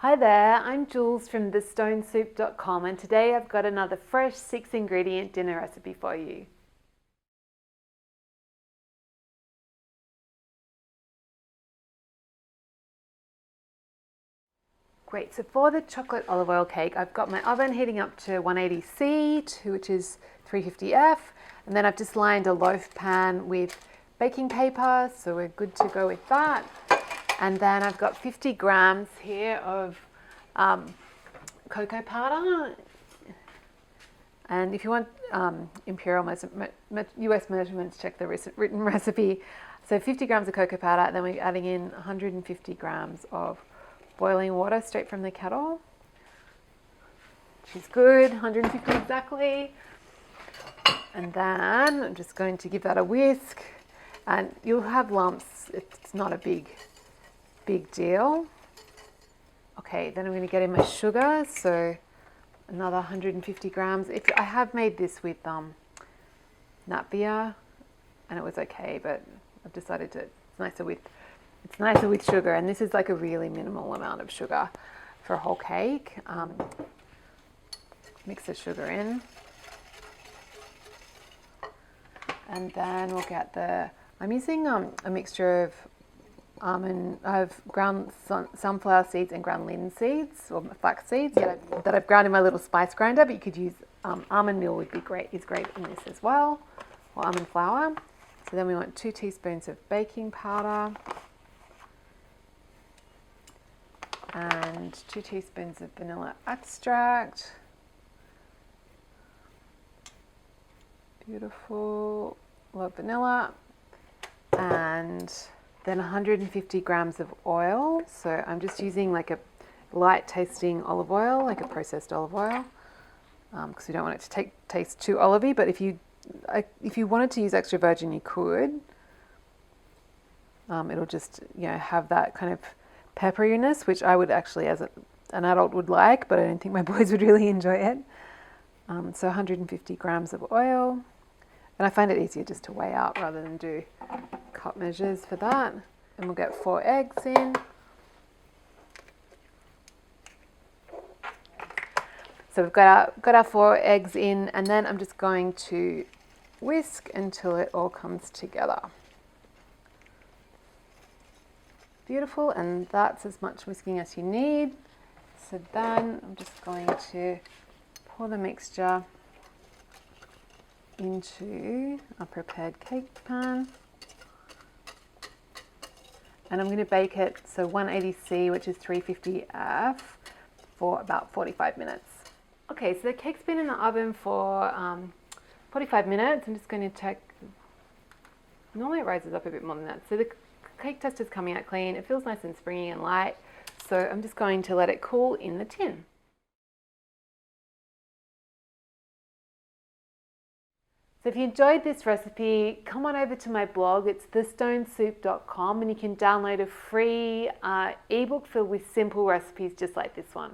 Hi there, I'm Jules from thestonesoup.com and today I've got another fresh 6-ingredient dinner recipe for you. Great, so for the chocolate olive oil cake, I've got my oven heating up to 180C, which is 350F, and then I've just lined a loaf pan with baking paper, so we're good to go with that. And then I've got 50 grams here of cocoa powder. And if you want imperial US measurements, check the written recipe. So 50 grams of cocoa powder, then we're adding in 150 grams of boiling water straight from the kettle. She's good, 150 exactly. And then I'm just going to give that a whisk. And you'll have lumps, it's not a big deal. Okay, then I'm going to get in my sugar, so another 150 grams. I have made this with nut beer, and it was okay, but I've decided it's nicer with sugar, and this is like a really minimal amount of sugar for a whole cake. Mix the sugar in, and then we'll get I'm using a mixture of ground sunflower seeds and ground linseeds or flax seeds that I've ground in my little spice grinder, but you could use almond meal is great in this as well, or almond flour. So then we want 2 teaspoons of baking powder and 2 teaspoons of vanilla extract. Beautiful, love vanilla. And then 150 grams of oil. So I'm just using like a light tasting olive oil, like a processed olive oil, because we don't want it to taste too olivey. But if you wanted to use extra virgin, you could. It'll just have that kind of pepperiness, which I would actually, as an adult, would like, but I don't think my boys would really enjoy it. So 150 grams of oil. And I find it easier just to weigh out rather than do cup measures for that. And we'll get 4 eggs in. So we've got our 4 eggs in, and then I'm just going to whisk until it all comes together. Beautiful, and that's as much whisking as you need. So then I'm just going to pour the mixture into a prepared cake pan, and I'm going to bake it, so 180C, which is 350F, for about 45 minutes. Okay, so the cake's been in the oven for 45 minutes. I'm just going to check. Normally it rises up a bit more than that. So the cake test is coming out clean. It feels nice and springy and light. So I'm just going to let it cool in the tin. So if you enjoyed this recipe, come on over to my blog. It's thestonesoup.com, and you can download a free ebook filled with simple recipes just like this one.